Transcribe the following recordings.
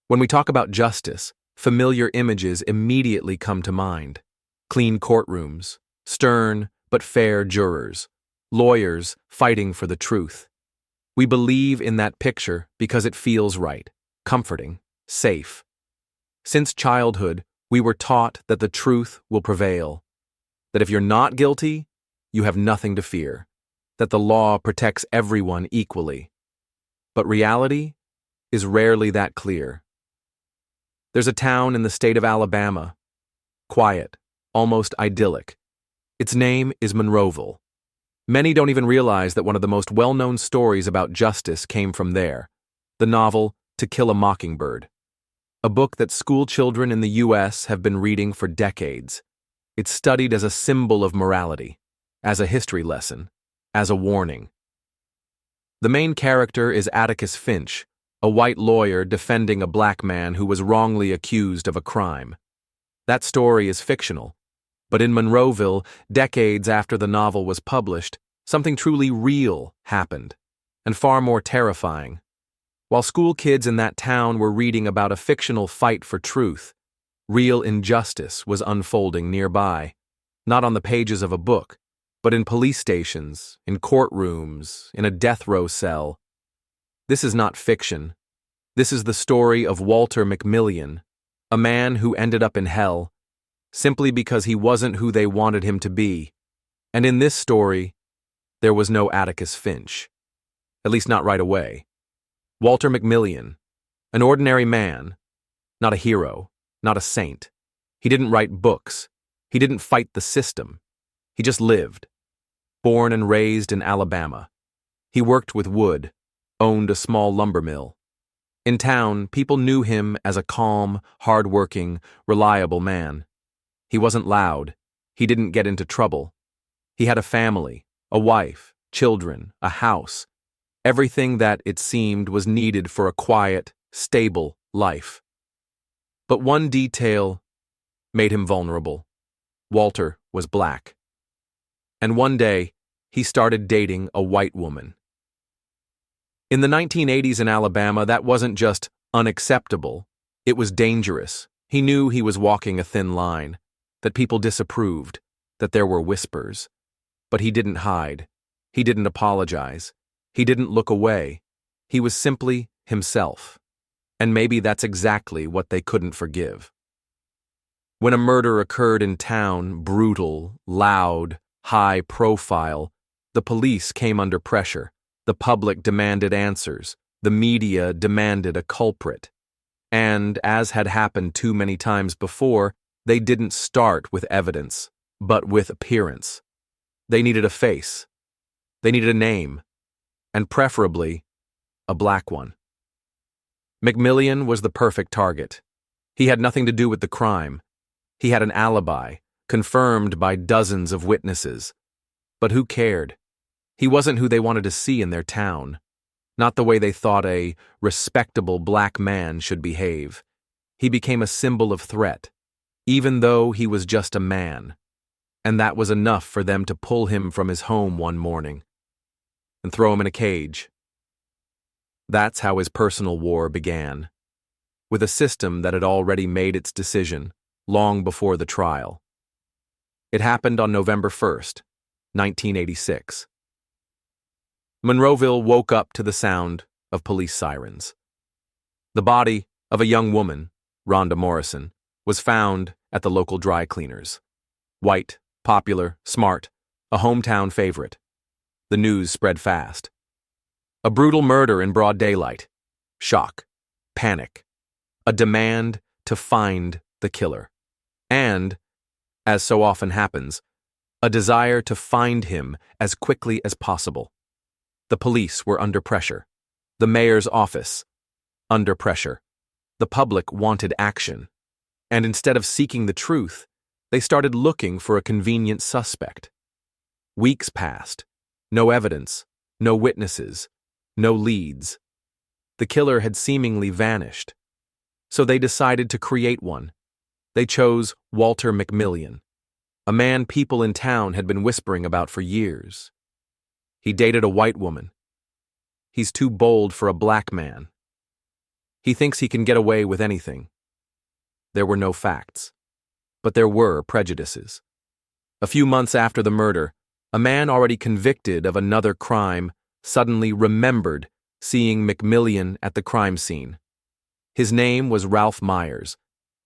When we talk about justice, familiar images immediately come to mind. Clean courtrooms, stern but fair jurors, lawyers fighting for the truth. We believe in that picture because it feels right, comforting, safe. Since childhood, we were taught that the truth will prevail, that if you're not guilty, you have nothing to fear, that the law protects everyone equally. But reality is rarely that clear. There's a town in the state of Alabama, quiet, almost idyllic. Its name is Monroeville. Many don't even realize that one of the most well-known stories about justice came from there, the novel To Kill a Mockingbird, a book that school children in the U.S. have been reading for decades. It's studied as a symbol of morality, as a history lesson, as a warning. The main character is Atticus Finch, a white lawyer defending a black man who was wrongly accused of a crime. That story is fictional, but in Monroeville, decades after the novel was published, something truly real happened, and far more terrifying. While school kids in that town were reading about a fictional fight for truth, real injustice was unfolding nearby, not on the pages of a book, but in police stations, in courtrooms, in a death row cell. This is not fiction. This is the story of Walter McMillian, a man who ended up in hell, simply because he wasn't who they wanted him to be. And in this story, there was no Atticus Finch. At least not right away. Walter McMillian, an ordinary man, not a hero, not a saint. He didn't write books. He didn't fight the system. He just lived. Born and raised in Alabama. He worked with wood, owned a small lumber mill. In town, people knew him as a calm, hard-working, reliable man. He wasn't loud. He didn't get into trouble. He had a family, a wife, children, a house. Everything that, it seemed, was needed for a quiet, stable life. But one detail made him vulnerable. Walter was black. And one day, he started dating a white woman. In the 1980s in Alabama, that wasn't just unacceptable. It was dangerous. He knew he was walking a thin line, that people disapproved, that there were whispers. But he didn't hide. He didn't apologize. He didn't look away. He was simply himself. And maybe that's exactly what they couldn't forgive. When a murder occurred in town, brutal, loud, high profile, the police came under pressure. The public demanded answers. The media demanded a culprit. And, as had happened too many times before, they didn't start with evidence, but with appearance. They needed a face. They needed a name. And preferably, a black one. McMillian was the perfect target. He had nothing to do with the crime. He had an alibi, confirmed by dozens of witnesses. But who cared? He wasn't who they wanted to see in their town. Not the way they thought a respectable black man should behave. He became a symbol of threat, even though he was just a man. And that was enough for them to pull him from his home one morning and throw him in a cage. That's how his personal war began, with a system that had already made its decision long before the trial. It happened on November 1st, 1986. Monroeville woke up to the sound of police sirens. The body of a young woman, Rhonda Morrison, was found at the local dry cleaners. White, popular, smart, a hometown favorite. The news spread fast. A brutal murder in broad daylight. Shock. Panic. A demand to find the killer. And, as so often happens, a desire to find him as quickly as possible. The police were under pressure. The mayor's office, under pressure. The public wanted action. And instead of seeking the truth, they started looking for a convenient suspect. Weeks passed. No evidence, no witnesses, no leads. The killer had seemingly vanished. So they decided to create one. They chose Walter McMillian, a man people in town had been whispering about for years. He dated a white woman. He's too bold for a black man. He thinks he can get away with anything. There were no facts, but there were prejudices. A few months after the murder, a man already convicted of another crime suddenly remembered seeing McMillian at the crime scene. His name was Ralph Myers,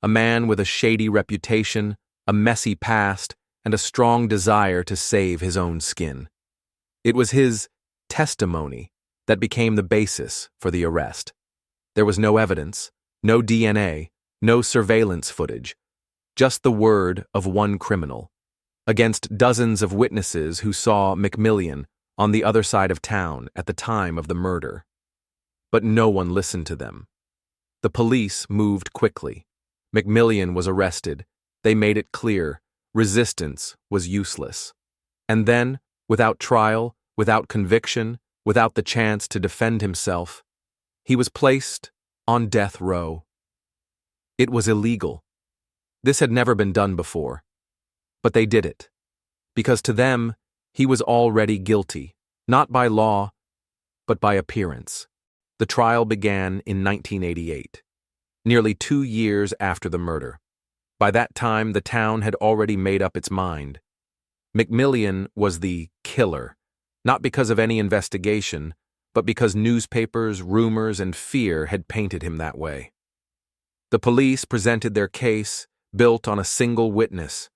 a man with a shady reputation, a messy past, and a strong desire to save his own skin. It was his testimony that became the basis for the arrest. There was no evidence, no DNA, no surveillance footage, just the word of one criminal, against dozens of witnesses who saw McMillian on the other side of town at the time of the murder. But no one listened to them. The police moved quickly. McMillian was arrested. They made it clear resistance was useless. And then, without trial, without conviction, without the chance to defend himself, he was placed on death row. It was illegal. This had never been done before. But they did it. Because to them, he was already guilty, not by law, but by appearance. The trial began in 1988, nearly 2 years after the murder. By that time, the town had already made up its mind. McMillian was the killer, not because of any investigation, but because newspapers, rumors, and fear had painted him that way. The police presented their case, built on a single witness,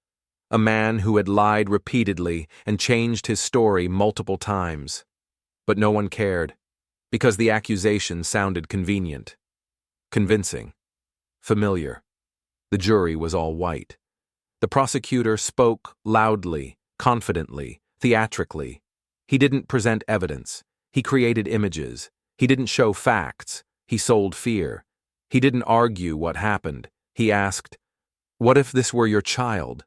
a man who had lied repeatedly and changed his story multiple times. But no one cared, because the accusation sounded convenient, convincing, familiar. The jury was all white. The prosecutor spoke loudly, confidently, theatrically. He didn't present evidence. He created images. He didn't show facts. He sold fear. He didn't argue what happened. He asked, "What if this were your child?"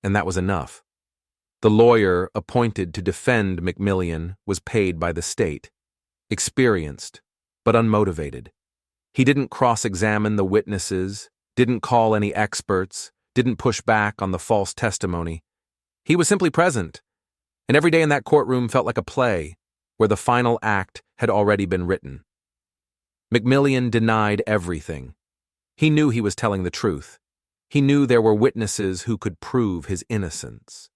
And that was enough. The lawyer appointed to defend McMillian was paid by the state. Experienced, but unmotivated. He didn't cross-examine the witnesses, didn't call any experts, didn't push back on the false testimony. He was simply present, and every day in that courtroom felt like a play, where the final act had already been written. McMillian denied everything. He knew he was telling the truth. He knew there were witnesses who could prove his innocence.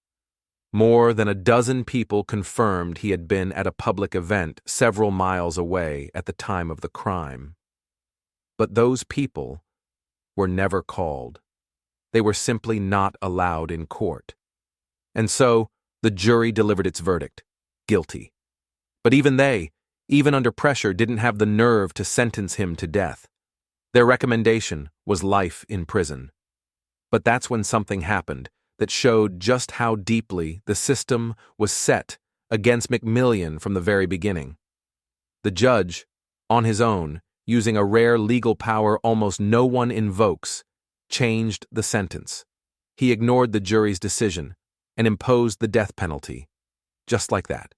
More than a dozen people confirmed he had been at a public event several miles away at the time of the crime. But those people were never called. They were simply not allowed in court. And so, the jury delivered its verdict, guilty. But even they, even under pressure, didn't have the nerve to sentence him to death. Their recommendation was life in prison. But that's when something happened that showed just how deeply the system was set against McMillian from the very beginning. The judge, on his own, using a rare legal power almost no one invokes, changed the sentence. He ignored the jury's decision and imposed the death penalty, just like that.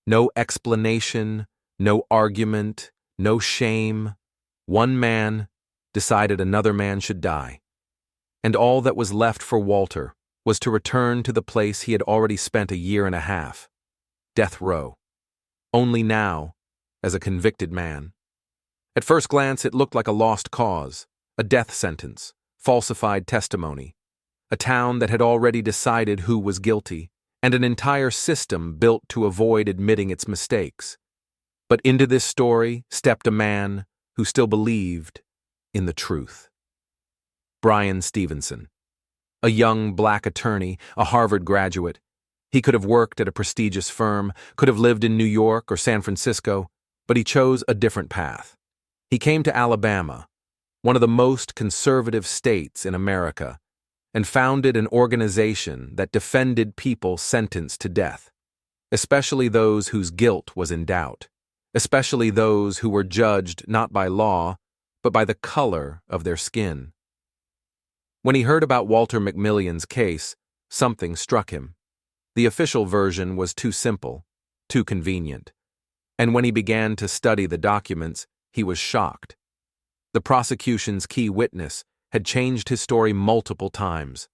No explanation, no argument, no shame. One man decided another man should die. And all that was left for Walter was to return to the place he had already spent 1.5 years, death row. Only now, as a convicted man. At first glance, it looked like a lost cause, a death sentence, falsified testimony, a town that had already decided who was guilty, and an entire system built to avoid admitting its mistakes. But into this story stepped a man who still believed in the truth. Bryan Stevenson. A young black attorney, a Harvard graduate. He could have worked at a prestigious firm, could have lived in New York or San Francisco, but he chose a different path. He came to Alabama, one of the most conservative states in America, and founded an organization that defended people sentenced to death, especially those whose guilt was in doubt, especially those who were judged not by law, but by the color of their skin. When he heard about Walter McMillian's case, something struck him. The official version was too simple, too convenient. And when he began to study the documents, he was shocked. The prosecution's key witness had changed his story multiple times.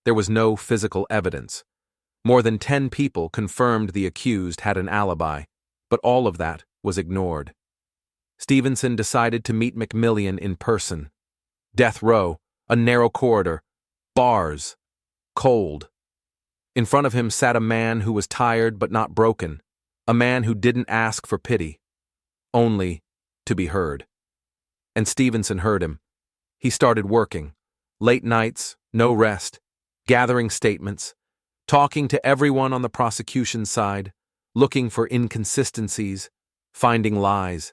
There was no physical evidence. More than 10 people confirmed the accused had an alibi, but all of that was ignored. Stevenson decided to meet McMillian in person. Death row, a narrow corridor, bars, cold. In front of him sat a man who was tired but not broken, a man who didn't ask for pity, only to be heard. And Stevenson heard him. He started working. Late nights, no rest, gathering statements, talking to everyone on the prosecution side, looking for inconsistencies, finding lies.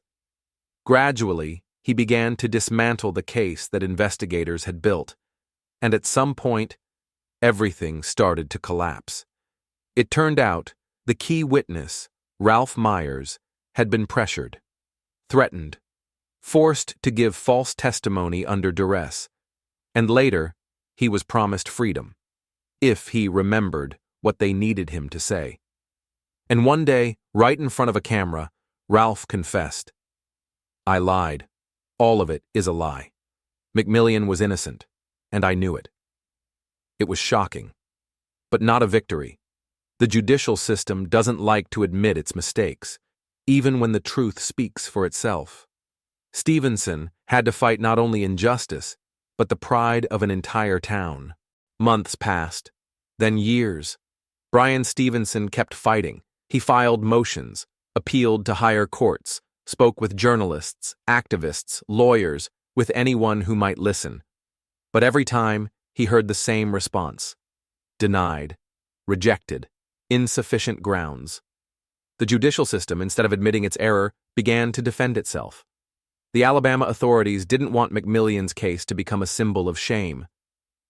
Gradually, he began to dismantle the case that investigators had built, and at some point, everything started to collapse. It turned out the key witness, Ralph Myers, had been pressured, threatened, forced to give false testimony under duress, and later he was promised freedom, if he remembered what they needed him to say. And one day, right in front of a camera, Ralph confessed, "I lied. All of it is a lie. McMillian was innocent, and I knew it." It was shocking, but not a victory. The judicial system doesn't like to admit its mistakes, even when the truth speaks for itself. Stevenson had to fight not only injustice, but the pride of an entire town. Months passed, then years. Bryan Stevenson kept fighting. He filed motions, appealed to higher courts, spoke with journalists, activists, lawyers, with anyone who might listen. But every time, he heard the same response: denied, rejected, insufficient grounds. The judicial system, instead of admitting its error, began to defend itself. The Alabama authorities didn't want McMillian's case to become a symbol of shame.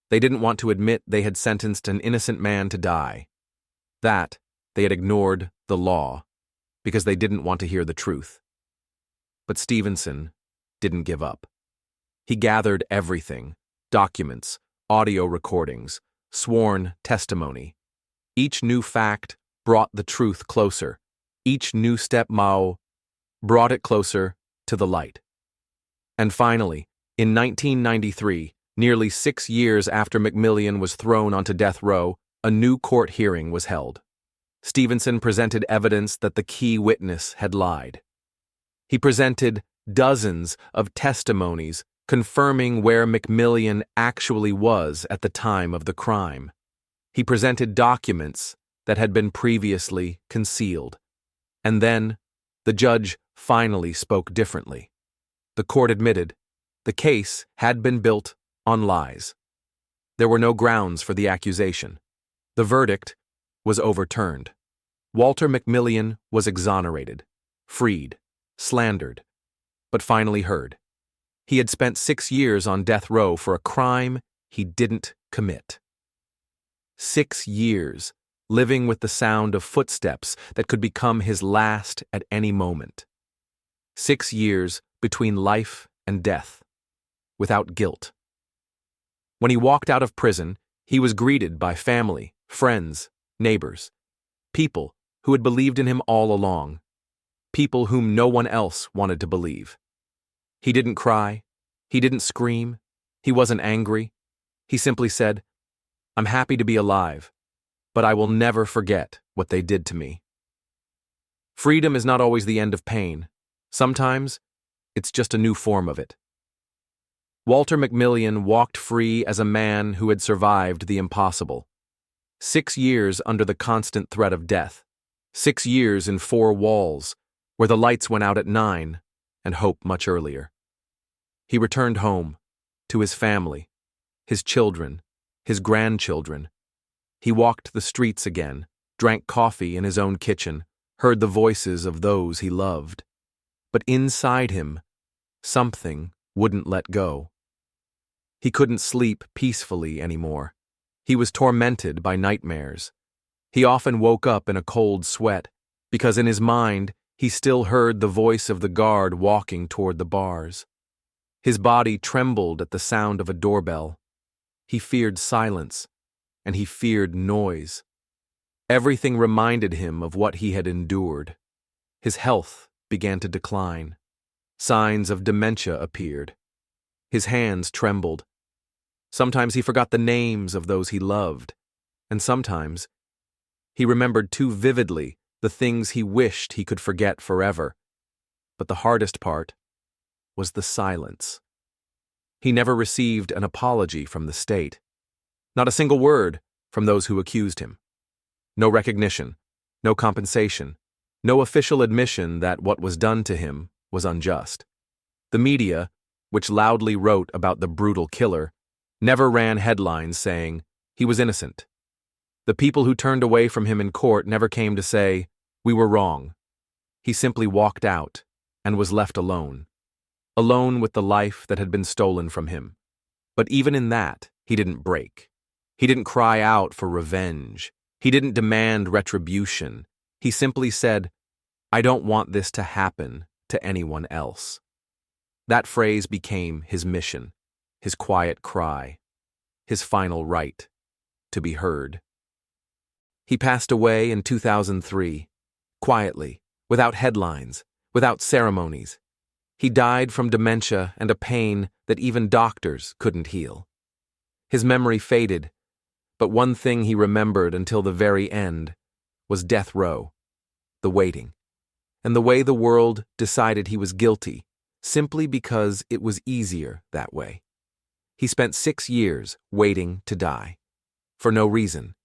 They didn't want to admit they had sentenced an innocent man to die. That they had ignored the law because they didn't want to hear the truth. But Stevenson didn't give up. He gathered everything: documents, audio recordings, sworn testimony. Each new fact brought the truth closer. Each new step brought it closer to the light. And finally, in 1993, nearly 6 years after McMillian was thrown onto death row, a new court hearing was held. Stevenson presented evidence that the key witness had lied. He presented dozens of testimonies confirming where McMillian actually was at the time of the crime. He presented documents that had been previously concealed. And then, the judge finally spoke differently. The court admitted the case had been built on lies. There were no grounds for the accusation. The verdict was overturned. Walter McMillian was exonerated, freed, slandered, but finally heard. He had spent 6 years on death row for a crime he didn't commit. 6 years living with the sound of footsteps that could become his last at any moment. 6 years between life and death, without guilt. When he walked out of prison, he was greeted by family, friends, neighbors, people who had believed in him all along, people whom no one else wanted to believe. He didn't cry, he didn't scream, he wasn't angry. He simply said, "I'm happy to be alive, but I will never forget what they did to me." Freedom is not always the end of pain. Sometimes, it's just a new form of it. Walter McMillian walked free as a man who had survived the impossible. 6 years under the constant threat of death. 6 years in 4 walls, where the lights went out at 9 and hope much earlier. He returned home, to his family, his children, his grandchildren. He walked the streets again, drank coffee in his own kitchen, heard the voices of those he loved. But inside him, something wouldn't let go. He couldn't sleep peacefully anymore. He was tormented by nightmares. He often woke up in a cold sweat, because in his mind he still heard the voice of the guard walking toward the bars. His body trembled at the sound of a doorbell. He feared silence, and he feared noise. Everything reminded him of what he had endured. His health began to decline. Signs of dementia appeared. His hands trembled. Sometimes he forgot the names of those he loved, and sometimes he remembered too vividly the things he wished he could forget forever. But the hardest part was the silence. He never received an apology from the state. Not a single word from those who accused him. No recognition, no compensation, no official admission that what was done to him was unjust. The media, which loudly wrote about the brutal killer, never ran headlines saying he was innocent. The people who turned away from him in court never came to say, "We were wrong." He simply walked out and was left alone. Alone with the life that had been stolen from him. But even in that, he didn't break. He didn't cry out for revenge. He didn't demand retribution. He simply said, "I don't want this to happen to anyone else." That phrase became his mission, his quiet cry, his final right to be heard. He passed away in 2003, quietly, without headlines, without ceremonies. He died from dementia and a pain that even doctors couldn't heal. His memory faded, but one thing he remembered until the very end was death row, the waiting, and the way the world decided he was guilty simply because it was easier that way. He spent 6 years waiting to die, for no reason,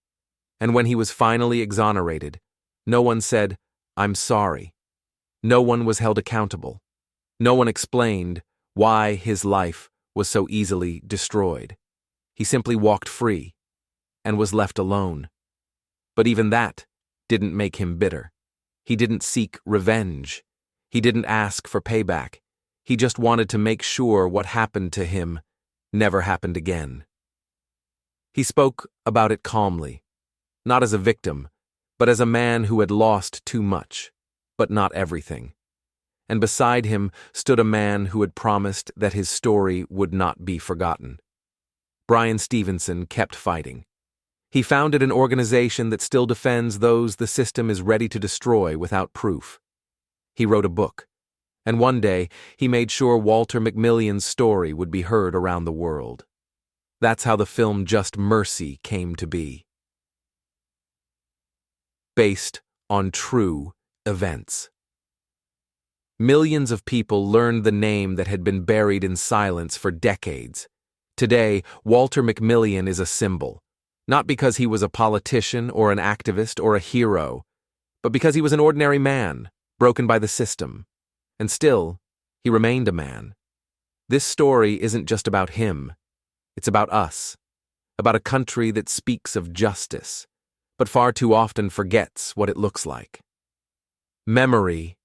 and when he was finally exonerated, no one said, "I'm sorry." No one was held accountable. No one explained why his life was so easily destroyed. He simply walked free and was left alone. But even that didn't make him bitter. He didn't seek revenge. He didn't ask for payback. He just wanted to make sure what happened to him never happened again. He spoke about it calmly, not as a victim, but as a man who had lost too much, but not everything. And beside him stood a man who had promised that his story would not be forgotten. Bryan Stevenson kept fighting. He founded an organization that still defends those the system is ready to destroy without proof. He wrote a book, and one day he made sure Walter McMillian's story would be heard around the world. That's how the film Just Mercy came to be. Based on true events. Millions of people learned the name that had been buried in silence for decades. Today, Walter McMillian is a symbol, not because he was a politician or an activist or a hero, but because he was an ordinary man, broken by the system. And still, he remained a man. This story isn't just about him. It's about us, about a country that speaks of justice, but far too often forgets what it looks like. Memory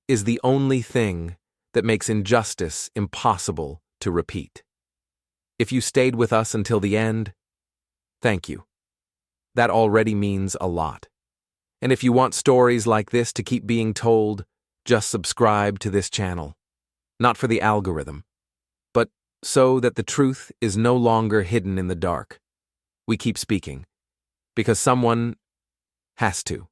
is the only thing that makes injustice impossible to repeat. If you stayed with us until the end, thank you. That already means a lot. And if you want stories like this to keep being told, just subscribe to this channel. Not for the algorithm, but so that the truth is no longer hidden in the dark. We keep speaking, because someone has to.